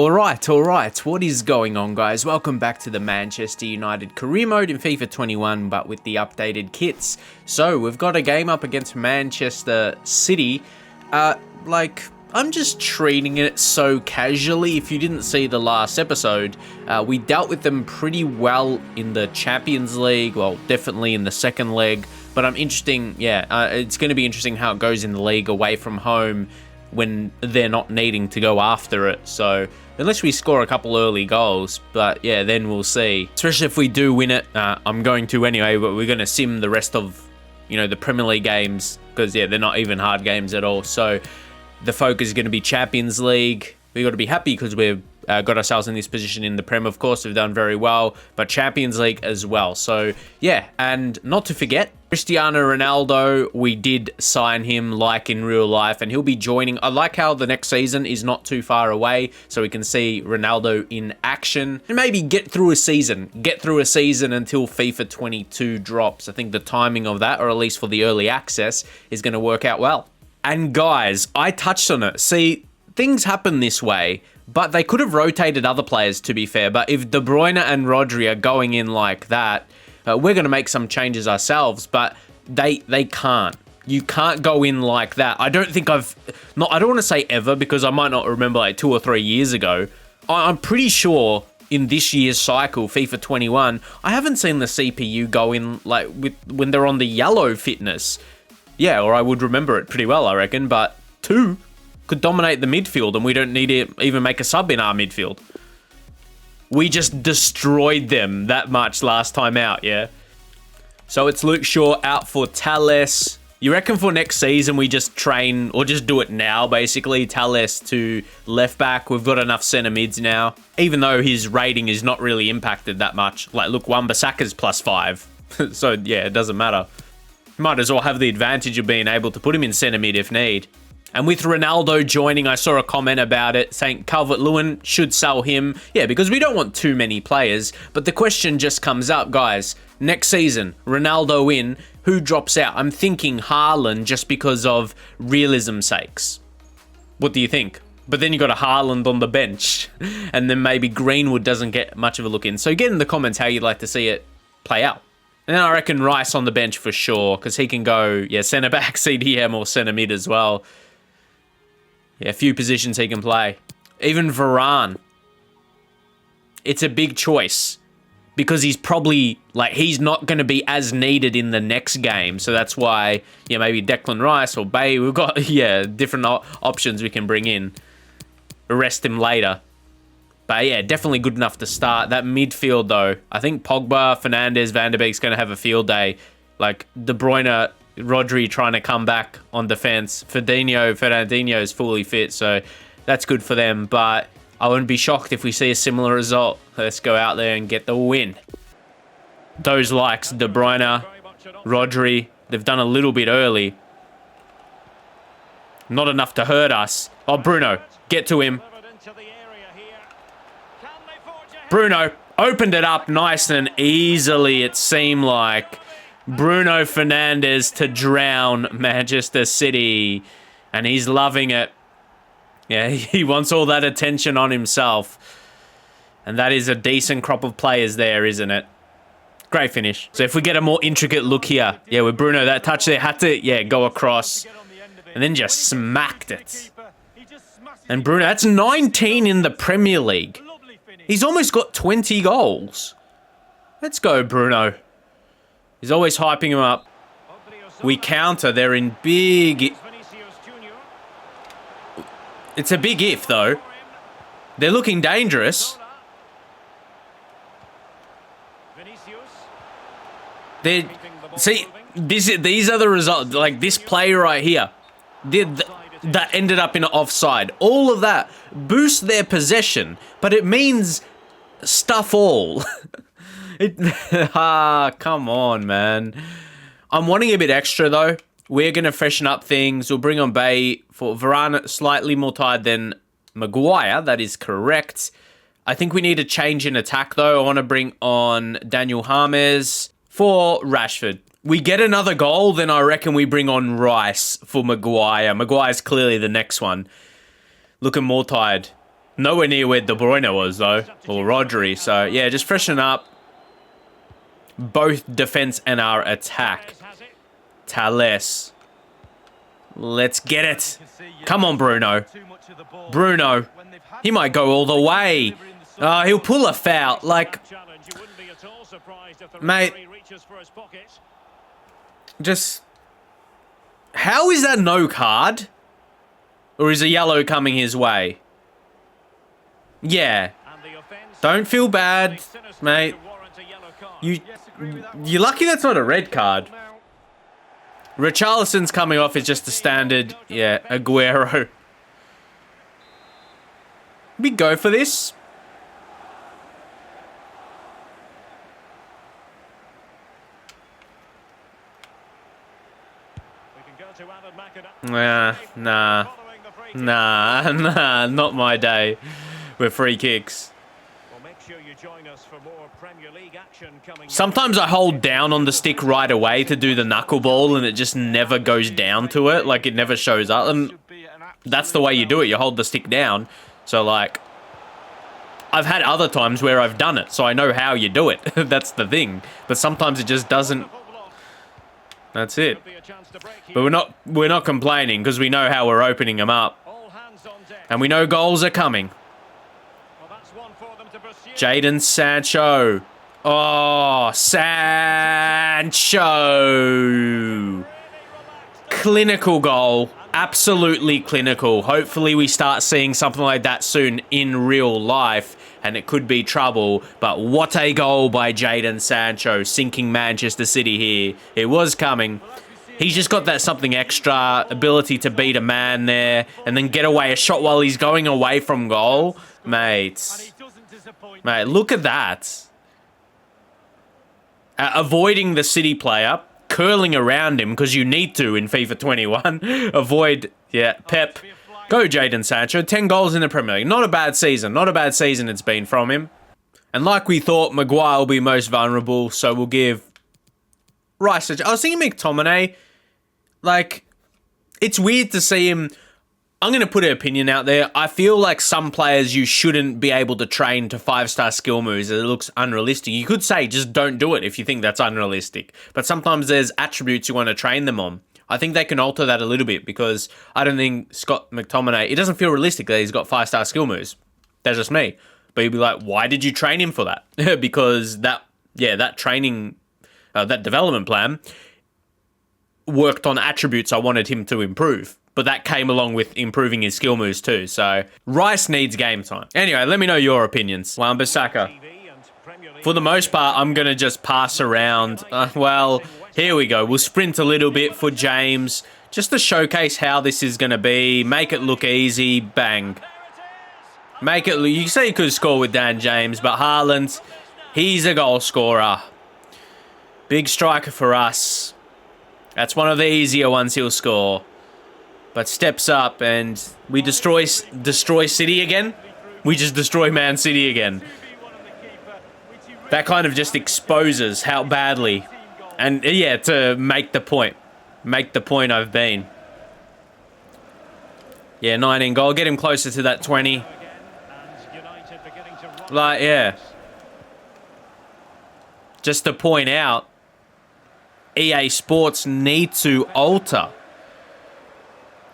Alright, what is going on, guys? Welcome back to the Manchester United career mode in FIFA 21, but with the updated kits. So, we've got a game up against Manchester City. I'm just treating it so casually. If you didn't see the last episode, we dealt with them pretty well in the Champions League, well, definitely in the second leg, but it's going to be interesting how it goes in the league away from home when they're not needing to go after it. So unless we score a couple early goals, but yeah, then we'll see. Especially if we do win it, I'm going to anyway, but we're going to sim the rest of, the Premier League games, because yeah, they're not even hard games at all. So the focus is going to be Champions League. We've got to be happy because we've got ourselves in this position in the Prem, of course. We've done very well, but Champions League as well. So yeah, and not to forget, Cristiano Ronaldo, we did sign him like in real life, and he'll be joining. I like how the next season is not too far away, so we can see Ronaldo in action and maybe get through a season until FIFA 22 drops. I think the timing of that, or at least for the early access, is going to work out well. And guys, I touched on it. See, things happen this way, but they could have rotated other players, to be fair. But if De Bruyne and Rodri are going in like that, we're going to make some changes ourselves, but they can't. You can't go in like that. I don't think I don't want to say ever, because I might not remember like 2 or 3 years ago. I'm pretty sure in this year's cycle, FIFA 21, I haven't seen the CPU go in like when they're on the yellow fitness. Yeah, or I would remember it pretty well, I reckon, but 2 could dominate the midfield, and we don't need to even make a sub in our midfield. We just destroyed them that much last time out, yeah? So it's Luke Shaw out for Tales. You reckon for next season we just train, or just do it now, basically? Tales to left back. We've got enough centre mids now. Even though his rating is not really impacted that much. Like, look, Wan-Bissaka's +5. So, yeah, it doesn't matter. Might as well have the advantage of being able to put him in centre mid if need. And with Ronaldo joining, I saw a comment about it saying Calvert-Lewin should sell him. Yeah, because we don't want too many players. But the question just comes up, guys. Next season, Ronaldo in, who drops out? I'm thinking Haaland, just because of realism's sakes. What do you think? But then you got a Haaland on the bench. And then maybe Greenwood doesn't get much of a look in. So get in the comments how you'd like to see it play out. And then I reckon Rice on the bench for sure, because he can go, yeah, centre-back, CDM, or centre-mid as well. Yeah, a few positions he can play. Even Varane. It's a big choice, because he's probably, he's not going to be as needed in the next game. So that's why, yeah, maybe Declan Rice or Bay. We've got, yeah, different options we can bring in. Arrest him later. But yeah, definitely good enough to start. That midfield, though, I think Pogba, Fernandes, Van der Beek's going to have a field day. Like, De Bruyne, Rodri trying to come back on defense. Fernandinho is fully fit, so that's good for them. But I wouldn't be shocked if we see a similar result. Let's go out there and get the win. Those likes, De Bruyne, Rodri, they've done a little bit early. Not enough to hurt us. Oh, Bruno, get to him. Bruno opened it up nice and easily, it seemed like. Bruno Fernandes to drown Manchester City. And he's loving it. Yeah, he wants all that attention on himself. And that is a decent crop of players there, isn't it? Great finish. So if we get a more intricate look here. Yeah, with Bruno, that touch there had to, yeah, go across. And then just smacked it. And Bruno, that's 19 in the Premier League. He's almost got 20 goals. Let's go, Bruno. He's always hyping him up. We counter. They're in big... It's a big if, though. They're looking dangerous. See, these are the results. Like, this play right here. That ended up in an offside. All of that boosts their possession, but it means stuff all. Come on, man. I'm wanting a bit extra, though. We're going to freshen up things. We'll bring on Bay for Varane, slightly more tired than Maguire. That is correct. I think we need a change in attack, though. I want to bring on Daniel James for Rashford. We get another goal, then I reckon we bring on Rice for Maguire. Maguire's clearly the next one. Looking more tired. Nowhere near where De Bruyne was, though. Or Rodri. So, yeah, just freshen up both defense and our attack. Thales. Let's get it. Come on, Bruno. Bruno. He might go all the way. He'll pull a foul. Like, mate, just... How is that no card? Or is a yellow coming his way? Yeah. Don't feel bad, mate. You're lucky that's not a red card. Richarlison's coming off is just a standard, yeah, Aguero. We go for this. Nah, not my day with free kicks. Sometimes I hold down on the stick right away to do the knuckleball and it just never goes down to it. Like, it never shows up. And that's the way you do it. You hold the stick down. So, like, I've had other times where I've done it, so I know how you do it. That's the thing. But sometimes it just doesn't. That's it. But we're not complaining because we know how we're opening them up. And we know goals are coming. Jadon Sancho. Oh, Sancho. Clinical goal. Absolutely clinical. Hopefully we start seeing something like that soon in real life. And it could be trouble. But what a goal by Jadon Sancho. Sinking Manchester City here. It was coming. He's just got that something extra. Ability to beat a man there. And then get away a shot while he's going away from goal. Mate, look at that. Avoiding the City player. Curling around him because you need to in FIFA 21. Avoid, yeah, Pep. Go Jadon Sancho. 10 goals in the Premier League. Not a bad season. Not a bad season it's been from him. And like we thought, Maguire will be most vulnerable. So we'll give Rice. I was thinking McTominay. Like, it's weird to see him. I'm going to put an opinion out there. I feel like some players you shouldn't be able to train to 5-star skill moves. It looks unrealistic. You could say just don't do it if you think that's unrealistic. But sometimes there's attributes you want to train them on. I think they can alter that a little bit because I don't think Scott McTominay, it doesn't feel realistic that he's got 5-star skill moves. That's just me. But you'd be like, why did you train him for that? Because that training, that development plan worked on attributes I wanted him to improve. But that came along with improving his skill moves too. So, Rice needs game time. Anyway, let me know your opinions. Wan-Bissaka. For the most part, I'm going to just pass around. Well, here we go. We'll sprint a little bit for James. Just to showcase how this is going to be. Make it look easy. Bang. Make it look... You say you could score with Dan James, but Haaland, he's a goal scorer. Big striker for us. That's one of the easier ones he'll score. But steps up and we destroy City again. We just destroy Man City again. That kind of just exposes how badly. And yeah, to make the point. Make the point I've been. Yeah, 19 goal. Get him closer to that 20. Like, yeah. Just to point out, EA Sports need to alter.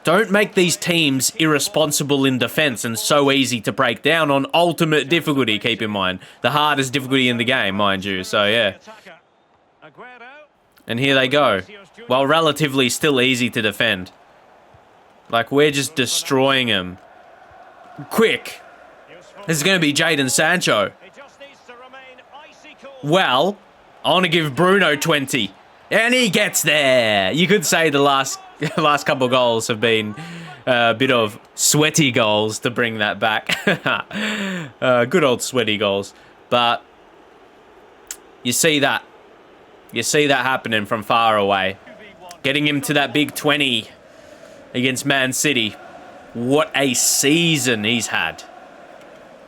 Don't make these teams irresponsible in defense and so easy to break down on ultimate difficulty, keep in mind. The hardest difficulty in the game, mind you. So, yeah. And here they go. Well, relatively still easy to defend. Like, we're just destroying them. Quick. This is going to be Jadon Sancho. Well, I want to give Bruno 20. And he gets there. You could say the last couple goals have been a bit of sweaty goals to bring that back. Good old sweaty goals. But you see that. You see that happening from far away. Getting him to that big 20 against Man City. What a season he's had.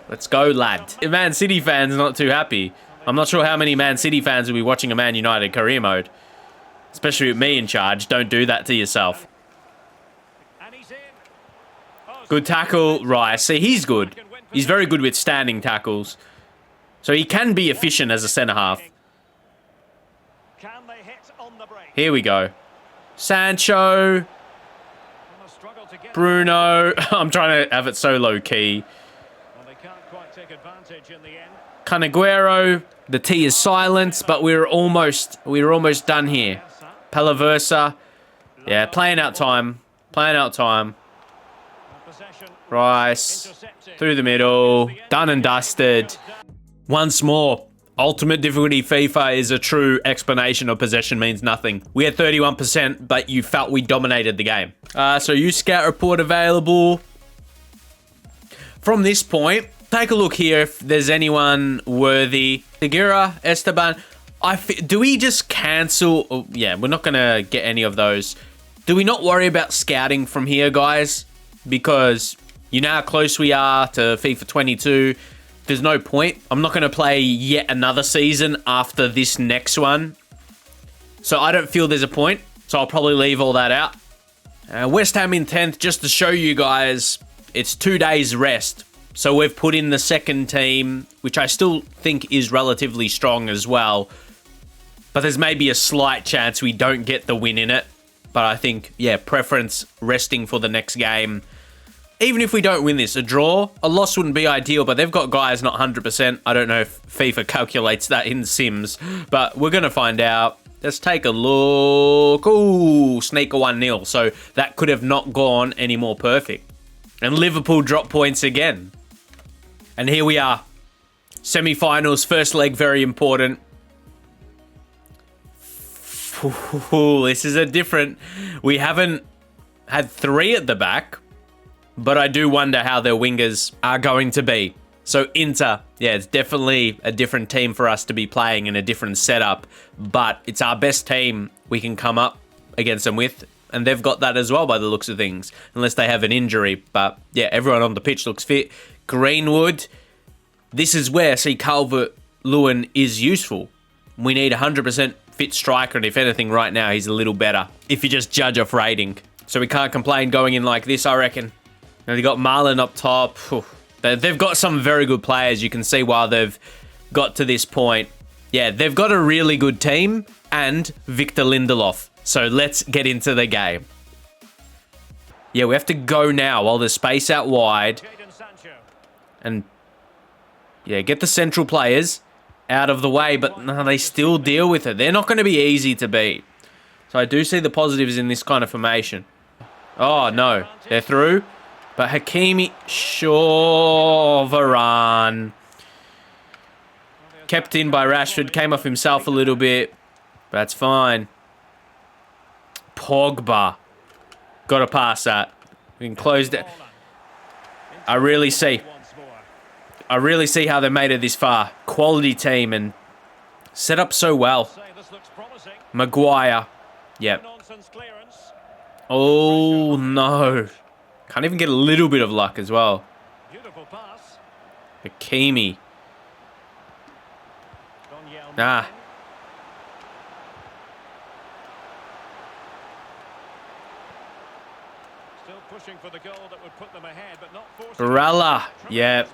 Let's go, lad. Man City fans not too happy. I'm not sure how many Man City fans will be watching a Man United career mode. Especially with me in charge. Don't do that to yourself. Good tackle, Rice. See, he's good. He's very good with standing tackles. So he can be efficient as a centre-half. Here we go. Sancho. Bruno. I'm trying to have it so low-key. Canaguero. The T is silent, but we're almost done here. Palaversa. Yeah, playing out time. Playing out time. Rice. Through the middle. Done and dusted. Once more. Ultimate difficulty FIFA is a true explanation of possession means nothing. We had 31%, but you felt we dominated the game. So use scout report available. From this point, take a look here if there's anyone worthy. Segura, Esteban. Do we just cancel? Oh, yeah, we're not going to get any of those. Do we not worry about scouting from here, guys? Because you know how close we are to FIFA 22. There's no point. I'm not going to play yet another season after this next one. So I don't feel there's a point. So I'll probably leave all that out. West Ham in 10th, just to show you guys, it's 2 days rest. So we've put in the second team, which I still think is relatively strong as well. But there's maybe a slight chance we don't get the win in it. But I think, yeah, preference resting for the next game. Even if we don't win this, a draw, a loss wouldn't be ideal, but they've got guys not 100%. I don't know if FIFA calculates that in Sims, but we're going to find out. Let's take a look. Ooh, sneaker 1-0. So that could have not gone any more perfect. And Liverpool drop points again. And here we are. Semi-finals, first leg, very important. Ooh, this is a different... We haven't had 3 at the back. But I do wonder how their wingers are going to be. So Inter, yeah, it's definitely a different team for us to be playing in a different setup. But it's our best team we can come up against them with. And they've got that as well by the looks of things. Unless they have an injury. But yeah, everyone on the pitch looks fit. Greenwood, this is where, see, Calvert-Lewin is useful. We need 100% fit striker. And if anything, right now, he's a little better. If you just judge off rating. So we can't complain going in like this, I reckon. Now they got Marlon up top. They've got some very good players. You can see why they've got to this point. Yeah, they've got a really good team and Victor Lindelof. So let's get into the game. Yeah, we have to go now while there's space out wide. And yeah, get the central players out of the way. But no, they still deal with it. They're not going to be easy to beat. So I do see the positives in this kind of formation. Oh, no. They're through. But Hakimi, sure, Varane. Kept in by Rashford, came off himself a little bit. That's fine. Pogba. Got to pass that. We can close that. I really see how they made it this far. Quality team and set up so well. Maguire. Yep. Oh, no. Can't even get a little bit of luck as well. Hakimi. Nah. Barella. Yeah.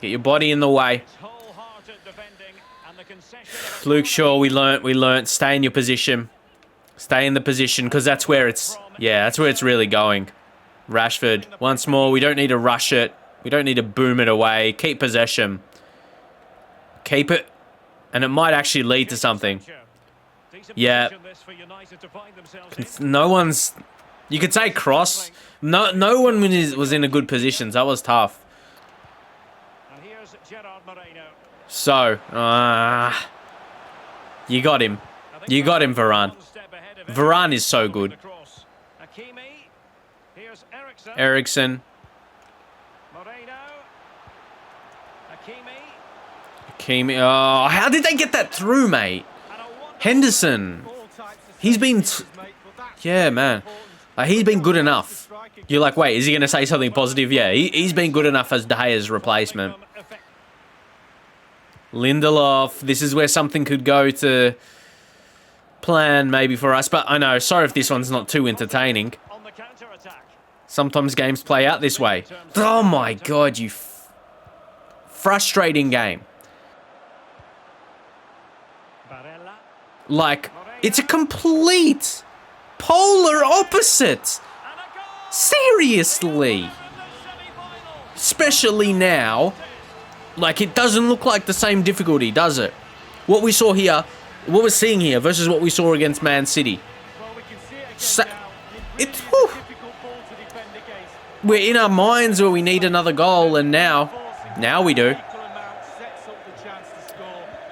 Get your body in the way. Luke Shaw, we learnt. Stay in your position. Stay in the position, because that's where it's... Yeah, that's where it's really going. Rashford, once more. We don't need to rush it. We don't need to boom it away. Keep possession. Keep it. And it might actually lead to something. Yeah. No one's... You could say cross. No one was in a good position. That was tough. So, you got him. You got him, Varane. Varane is so good. Eriksen. Hakimi. Oh, how did they get that through, mate? Henderson. He's been... Yeah, man. He's been good enough. You're like, wait, is he going to say something positive? Yeah, he's been good enough as De Gea's replacement. Lindelof. This is where something could go to plan maybe for us. But I know, sorry if this one's not too entertaining. Sometimes games play out this way. Oh my god, you... frustrating game. Like, it's a complete polar opposite. Seriously. Especially now. Like, it doesn't look like the same difficulty, does it? What we saw here, what we're seeing here versus what we saw against Man City. Whew. We're in our minds where we need another goal, and now we do.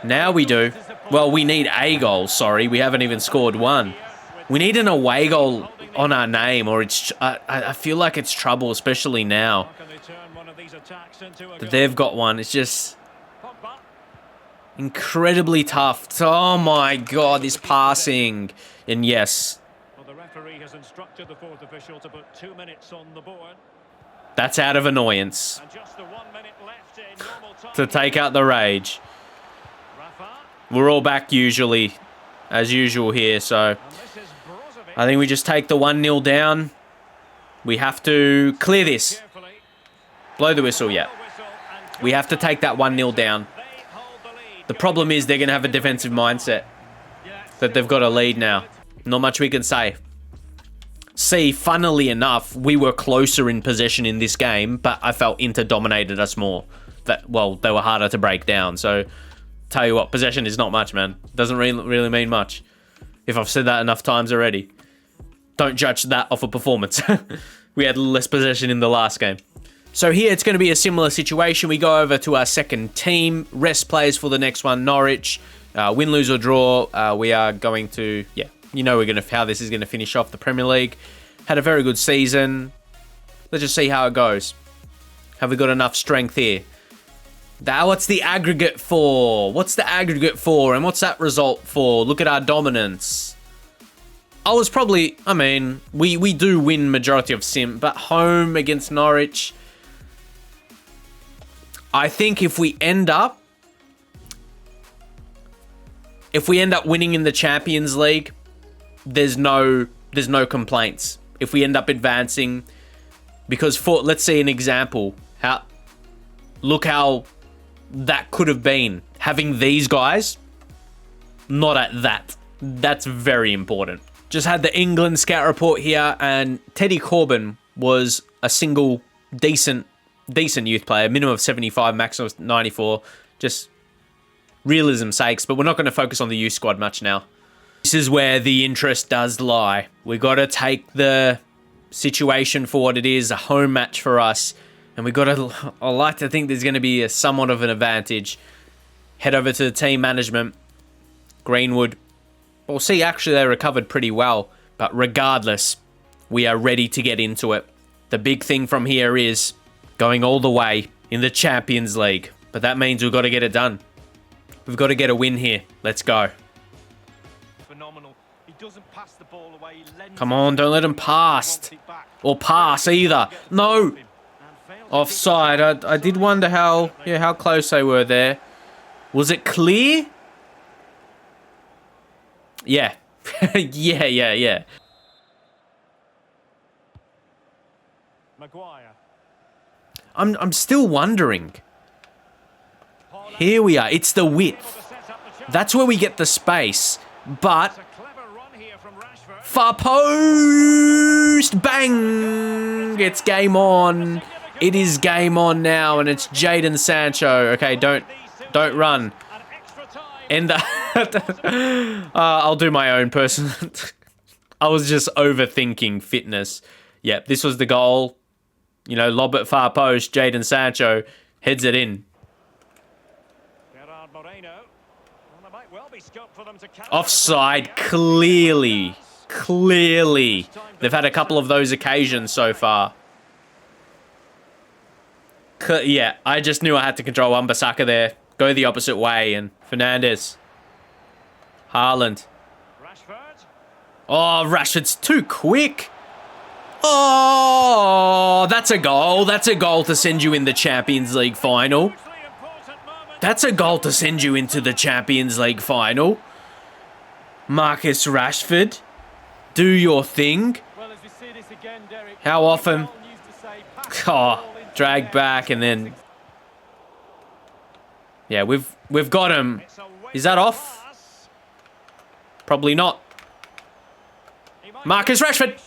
Now we do. Well, we need a goal, sorry. We haven't even scored one. We need an away goal on our name, or it's... I feel like it's trouble, especially now that they've got one. It's just incredibly tough. Oh my God, this passing. And yes, the referee has instructed the fourth official to put 2 minutes on the board. That's out of annoyance. And just the 1 minute left in normal time To take out the rage. We're all back usually, as usual here, so I think we just take the 1-0 down. We have to clear this. Blow the whistle, yeah. We have to take that 1-0 down. The problem is they're going to have a defensive mindset. That they've got a lead now. Not much we can say. See, funnily enough, we were closer in possession in this game, but I felt Inter dominated us more. Well, they were harder to break down, so tell you what, possession is not much, man. Doesn't really mean much. If I've said that enough times already. Don't judge that off a performance. We had less possession in the last game. So here it's going to be a similar situation. We go over to our second team. Rest players for the next one, Norwich. Win, lose or draw. We are going to, yeah, you know how this is going to finish off the Premier League. Had a very good season. Let's just see how it goes. Have we got enough strength here? What's the aggregate for? What's the aggregate for? And what's that result for? Look at our dominance. I mean, we do win majority of sim, but home against Norwich, I think if we end up winning in the Champions League, there's no complaints. If we end up advancing, because let's see an example. Look how that could have been. Having these guys, not at that. That's very important. Just had the England scout report here, and Teddy Corbin was a single decent youth player, minimum of 75, maximum of 94. Just realism sakes, but we're not going to focus on the youth squad much now. This is where the interest does lie. We got to take the situation for what it is, a home match for us, and we got to. I like to think there's going to be somewhat of an advantage. Head over to the team management, Greenwood. We'll see. Actually, they recovered pretty well, but regardless, we are ready to get into it. The big thing from here is going all the way in the Champions League, but that means we've got to get it done. We've got to get a win here. Let's go. Phenomenal. He doesn't pass the ball away. Come on, don't let him pass. Or pass either. No. Offside. I did wonder how close they were there. Was it clear? Yeah. yeah. Maguire. I'm still wondering. Here we are. It's the width. That's where we get the space. But far post, bang! It's game on. It is game on now, and it's Jadon Sancho. Okay, don't run. And I'll do my own person. I was just overthinking fitness. Yep, this was the goal. You know, lob at far post. Jadon Sancho heads it in. Offside, clearly. They've had a couple of those occasions so far. Yeah, I just knew I had to control Wan-Bissaka there. Go the opposite way, and Fernandes. Haaland. Oh, Rashford's too quick. Oh, that's a goal. That's a goal to send you in the Champions League final. That's a goal to send you into the Champions League final. Marcus Rashford, do your thing. How often? Oh, drag back and then Yeah, we've got him. Is that off? Probably not. Marcus Rashford.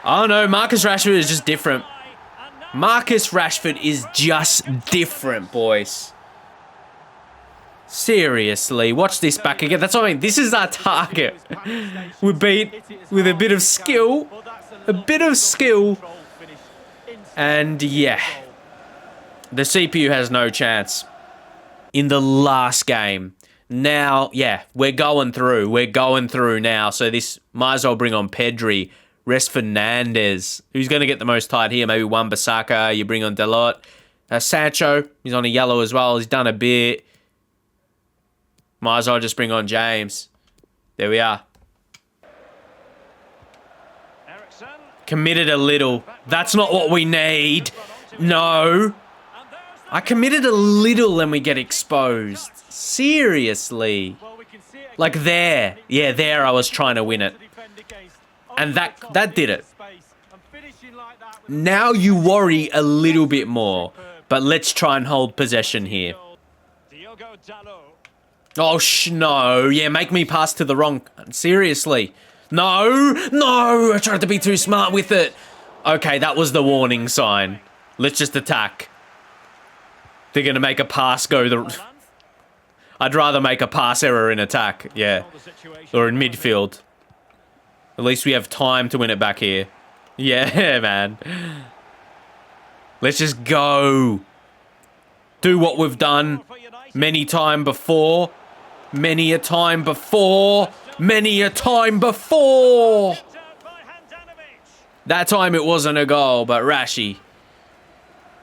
Oh no, Marcus Rashford is just different. Marcus Rashford is just different, boys. Seriously, watch this back again. That's what I mean. This is our target. We beat with a bit of skill. A bit of skill. And yeah. The CPU has no chance. In the last game. Now, yeah, we're going through. We're going through now. So this might as well bring on Pedri. Rest Fernandez. Who's going to get the most tired here? Maybe Wan-Bissaka. You bring on Dalot. Sancho. He's on a yellow as well. He's done a bit. Might as well just bring on James. There we are. Committed a little. That's not what we need. No. I committed a little and we get exposed. Seriously. Like there. Yeah, there I was trying to win it. And that did it. Now you worry a little bit more. But let's try and hold possession here. Oh, no. Yeah, make me pass to the wrong... Seriously. No. No. I tried to be too smart with it. Okay, that was the warning sign. Let's just attack. They're going to make a pass go the... I'd rather make a pass error in attack. Yeah. Or in midfield. At least we have time to win it back here. Yeah, man. Let's just go. Do what we've done many time before. Many a time before. Many a time before. That time it wasn't a goal, but Rashi.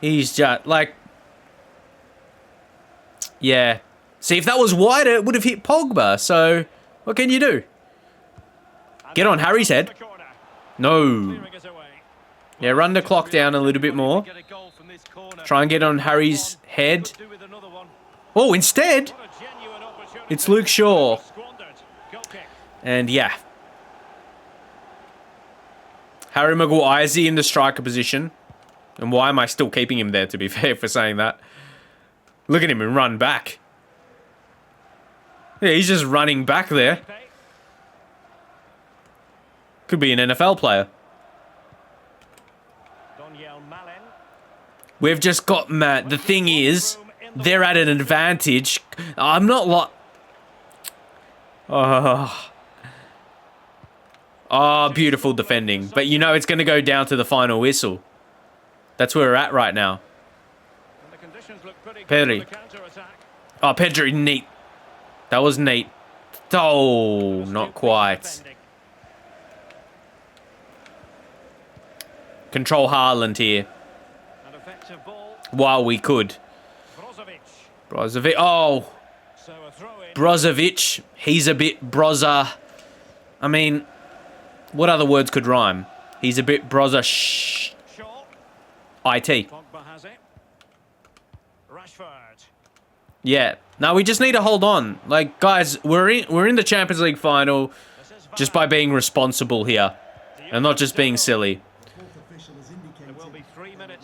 He's just, like... Yeah. See, if that was wider, it would have hit Pogba. So, what can you do? Get on Harry's head. No. Yeah, run the clock down a little bit more. Try and get on Harry's head. Oh, instead, it's Luke Shaw. And yeah. Harry Maguire, is he in the striker position? And why am I still keeping him there, to be fair, for saying that? Look at him and run back. Yeah, he's just running back there. Could be an NFL player. We've just got Matt. The thing is, they're at an advantage. I'm not like... Oh, beautiful defending. But you know it's going to go down to the final whistle. That's where we're at right now. Pedri. Oh, Pedri, neat. That was neat. Oh, not quite. Control Haaland here. While we could. Brozovic. Oh. Brozovic. He's a bit Broza. I mean, what other words could rhyme? He's a bit Broza. Shh. IT. Yeah. No, we just need to hold on. Like, guys, we're in the Champions League final just by being responsible here. And not just being silly.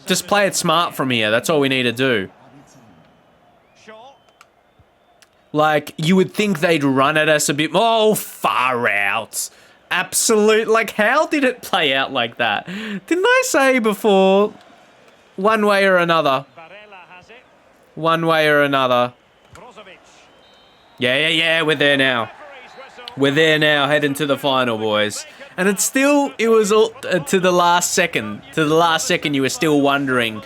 Just play it smart from here. That's all we need to do. Like, you would think they'd run at us a bit more. Oh, far out. Absolute. Like, how did it play out like that? Didn't I say before? One way or another. One way or another. Yeah. We're there now. We're there now, heading to the final, boys. And it's still, it was all to the last second. To the last second, you were still wondering.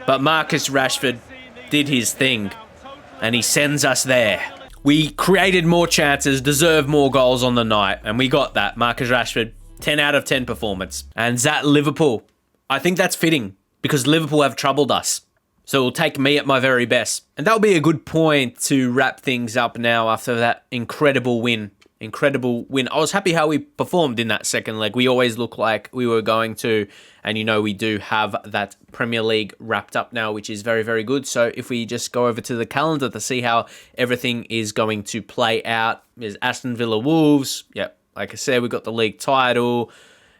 But Marcus Rashford did his thing. And he sends us there. We created more chances, deserved more goals on the night. And we got that. Marcus Rashford, 10 out of 10 performance. And that Liverpool. I think that's fitting. Because Liverpool have troubled us. So it'll take me at my very best. And that'll be a good point to wrap things up now after that incredible win. Incredible win. I was happy how we performed in that second leg. We always look like we were going to. And you know we do have that Premier League wrapped up now, which is very, very good. So if we just go over to the calendar to see how everything is going to play out. There's Aston Villa Wolves. Yep. Like I said, we got the league title.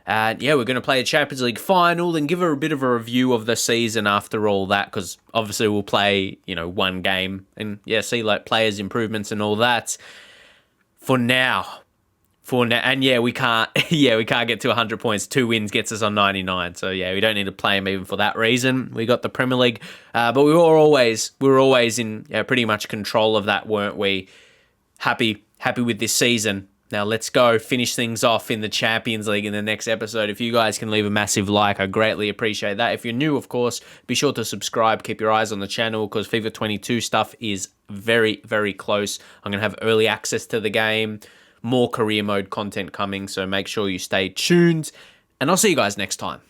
And yeah, we're going to play a Champions League final and give her a bit of a review of the season after all that, because obviously we'll play, one game and yeah, see like players' improvements and all that. For now, and yeah, we can't get to 100 points. 2 wins gets us on 99. So yeah, we don't need to play them even for that reason. We got the Premier League, but we were always in pretty much control of that, weren't we? Happy with this season. Now let's go finish things off in the Champions League in the next episode. If you guys can leave a massive like, I greatly appreciate that. If you're new, of course, be sure to subscribe. Keep your eyes on the channel because FIFA 22 stuff is very, very close. I'm going to have early access to the game, more career mode content coming, so make sure you stay tuned. And I'll see you guys next time.